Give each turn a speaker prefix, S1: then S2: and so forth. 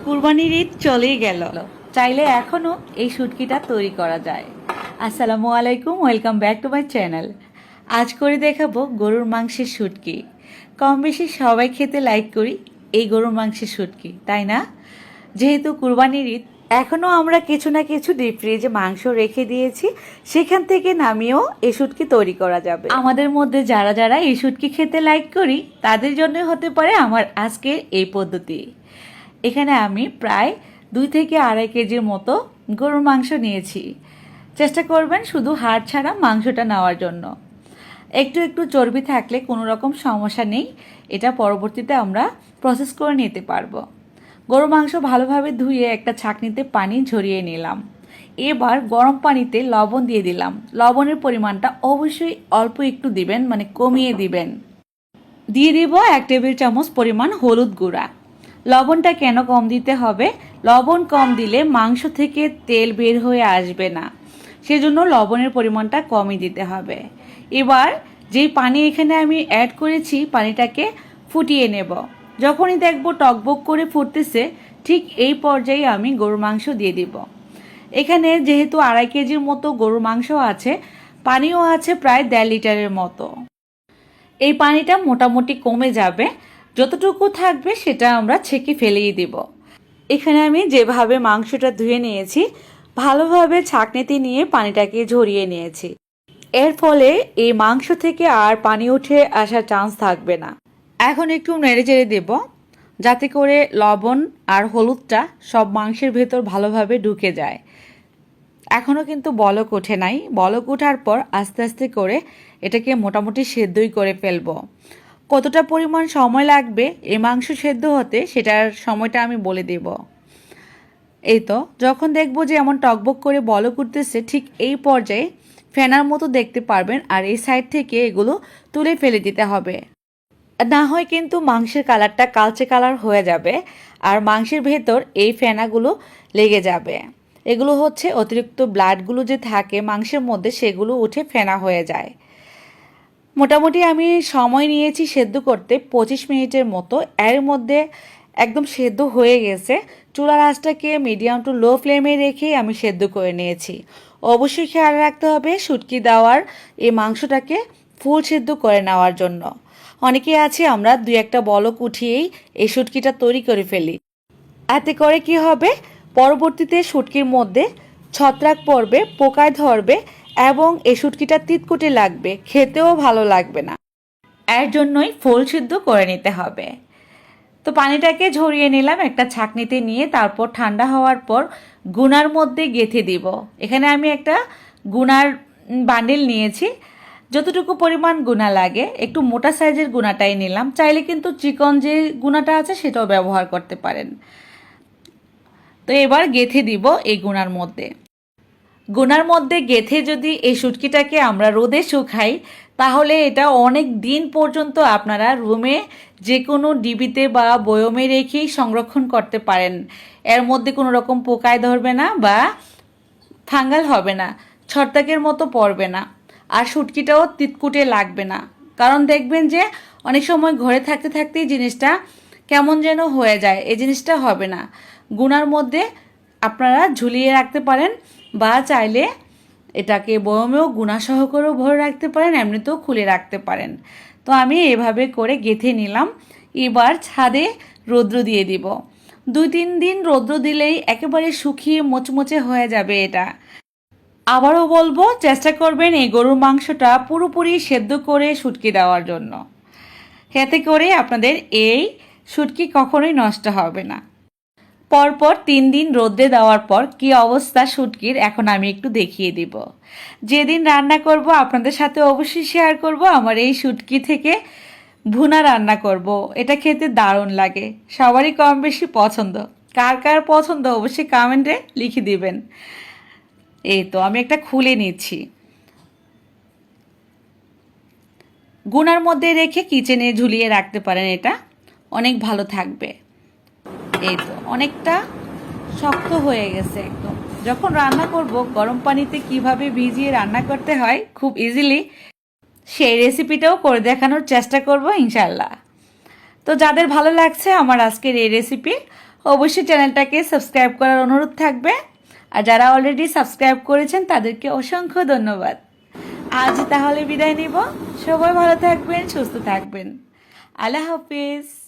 S1: কুরবানির ঈদ চলেই গেল, চাইলে এখনও এই শুটকিটা তৈরি করা যায়। আসসালামু আলাইকুম, welcome back to my channel. আজ করে দেখাবো গরুর মাংসের শুটকি। কম বেশি সবাই খেতে লাইক করি এই গরুর মাংসের শুটকি, তাই না? যেহেতু কুরবানির ঈদ, এখনও আমরা কিছু না কিছু ডিপ ফ্রিজে মাংস রেখে দিয়েছি, সেখান থেকে নামিয়েও এই শুটকি তৈরি করা যাবে। আমাদের মধ্যে যারা যারা এই শুটকি খেতে লাইক করি তাদের জন্য হতে পারে আমার আজকের এই পদ্ধতি। এখানে আমি প্রায় 2 থেকে 2.5 কেজির মতো গরুর মাংস নিয়েছি। চেষ্টা করবেন শুধু হাড় ছাড়া মাংসটা নেওয়ার জন্য। একটু একটু চর্বি থাকলে কোনো রকম সমস্যা নেই, এটা পরবর্তীতে আমরা প্রসেস করে নিতে পারবো। গরুর মাংস ভালোভাবে ধুয়ে একটা ছাঁকনিতে পানি ঝরিয়ে নিলাম। এবার গরম পানিতে লবণ দিয়ে দিলাম। লবণের পরিমাণটা অবশ্যই অল্প একটু দিবেন, মানে কমিয়ে দিবেন। দিয়ে দিব 1 টেবিল চামচ পরিমাণ হলুদ গুঁড়া। লবণটা কেন কম দিতে হবে? লবণ কম দিলে মাংস থেকে তেল বের হয়ে আসবে না, সেজন্য লবণের পরিমাণটা কমই দিতে হবে। এবার যেই পানি এখানে আমি অ্যাড করেছি, পানিটাকে ফুটিয়ে নেব। যখনই দেখব টকবক করে ফুটতেছে, ঠিক এই পর্যায়ে আমি গরুর মাংস দিয়ে দিব। এখানে যেহেতু 2.5 কেজির মতো গরুর মাংস আছে, পানিও আছে প্রায় 1.5 লিটারের মতো। এই পানিটা মোটামুটি কমে যাবে, যতটুকু থাকবে সেটা আমরা ছেঁকে ফেলেই দিব। এখানে আমি যেভাবে মাংসটা ধুয়ে নিয়েছি, ভালোভাবে ছাঁকনিতে নিয়ে পানিটাকে ঝরিয়ে নিয়েছি। এর ফলে এই মাংস থেকে আর পানি উঠে আসার চান্স থাকবে না। এখন একটু নেড়ে চেড়ে দেব, যাতে করে লবণ আর হলুদটা সব মাংসের ভেতর ভালোভাবে ঢুকে যায়। এখনও কিন্তু বলক ওঠে নাই। বলক ওঠার পর আস্তে আস্তে করে এটাকে মোটামুটি সেদ্ধই করে ফেলবো। কতটা পরিমাণ সময় লাগবে এই মাংস সেদ্ধ হতে, সেটার সময়টা আমি বলে দেব। এই তো যখন দেখবো যে এমন টকবক করে বলক উঠতেছে, ঠিক এই পর্যায়ে ফেনার মতো দেখতে পারবেন, আর এই সাইড থেকে এগুলো তুলে ফেলে দিতে হবে। না হয় কিন্তু মাংসের কালারটা কালচে কালার হয়ে যাবে, আর মাংসের ভেতর এই ফেনাগুলো লেগে যাবে। এগুলো হচ্ছে অতিরিক্ত ব্লাডগুলো যে থাকে মাংসের মধ্যে, সেগুলো উঠে ফেনা হয়ে যায়। মোটামুটি আমি সময় নিয়েছি সেদ্ধ করতে 25 মিনিটের মতো। এর মধ্যে একদম সেদ্ধ হয়ে গেছে। চুলার আঁচটাকে মিডিয়াম টু লো ফ্লেমে রেখে আমি সেদ্ধ করে নিয়েছি। অবশ্যই খেয়াল রাখতে হবে শুটকি দেওয়ার এই মাংসটাকে ফুল সেদ্ধ করে নেওয়ার জন্য। অনেকে আছে আমরা 2-1টা বলক উঠিয়েই এই শুটকিটা তৈরি করে ফেলি। এতে করে কি হবে, পরবর্তীতে শুটকির মধ্যে ছত্রাক পড়বে, পোকায় ধরবে এবং এই শুটকিটা তিতকুটে লাগবে, খেতেও ভালো লাগবে না। এর জন্যই ফুল সিদ্ধ করে নিতে হবে। তো পানিটাকে ঝরিয়ে নিলাম একটা ছাঁকনিতে নিয়ে, তারপর ঠান্ডা হওয়ার পর গুনার মধ্যে গেঁথে দিব। এখানে আমি একটা গুনার বান্ডিল নিয়েছি। যতটুকু পরিমাণ গুনা লাগে, একটু মোটা সাইজের গুনাটাই নিলাম। চাইলে কিন্তু চিকন যে গুনাটা আছে সেটাও ব্যবহার করতে পারেন। তো এবার গেঁথে দিব এই গুনার মধ্যে। গুনার মধ্যে গেঁথে যদি এই শুটকিটাকে আমরা রোদে শুকাই, তাহলে এটা অনেক দিন পর্যন্ত আপনারা রুমে যে কোনো ডিবিতে বা বয়মে রেখেই সংরক্ষণ করতে পারেন। এর মধ্যে কোনো রকম পোকায় ধরবে না বা ফাঙ্গাল হবে না, ছত্রাকের মতো পড়বে না, আর শুটকিটাও তিতকুটে লাগবে না। কারণ দেখবেন যে অনেক সময় ঘরে থাকতে থাকতেই জিনিসটা কেমন যেন হয়ে যায়, এই জিনিসটা হবে না। গুনার মধ্যে আপনারা ঝুলিয়ে রাখতে পারেন, বা চাইলে এটাকে বয়মেও গুনা সহ করেও ভরে রাখতে পারেন, এমনিতেও খুলে রাখতে পারেন। তো আমি এভাবে করে গেঁথে নিলাম। এবার ছাদে রৌদ্র দিয়ে দিব। 2-3 দিন রৌদ্র দিলেই একেবারে শুকিয়ে মোচমোচে হয়ে যাবে এটা। আবারও বলবো, চেষ্টা করবেন এই গরুর মাংসটা পুরোপুরি সেদ্ধ করে শুটকি দেওয়ার জন্য। এতে করে আপনাদের এই শুটকি কখনোই নষ্ট হবে না। পরপর 3 দিন রোদ্রে দেওয়ার পর কি অবস্থা শুটকির, এখন আমি একটু দেখিয়ে দিব। যেদিন রান্না করব আপনাদের সাথে অবশ্যই শেয়ার করব আমার এই শুটকি থেকে ভুনা রান্না করব। এটা খেতে দারুণ লাগে, সবারই কম বেশি পছন্দ। কার কার পছন্দ অবশ্যই কমেন্টে লিখে দিবেন। এই তো আমি একটা খুলে নিচ্ছি। গুনার মধ্যে রেখে কিচেনে ঝুলিয়ে রাখতে পারেন, এটা অনেক ভালো থাকবে। এই তো অনেকটা শক্ত হয়ে গেছে একদম। যখন রান্না করব গরম পানিতে কিভাবে ভিজিয়ে রান্না করতে হয় খুব ইজিলি, সেই রেসিপিটাও করে দেখানোর চেষ্টা করব ইনশাল্লাহ। তো যাদের ভালো লাগছে আমার আজকের এই রেসিপি, অবশ্যই চ্যানেলটাকে সাবস্ক্রাইব করার অনুরোধ থাকবে। আর যারা অলরেডি সাবস্ক্রাইব করেছেন তাদেরকে অসংখ্য ধন্যবাদ। আজ তাহলে বিদায় নিব। সবাই ভালো থাকবেন, সুস্থ থাকবেন। আল্লাহ হাফিজ।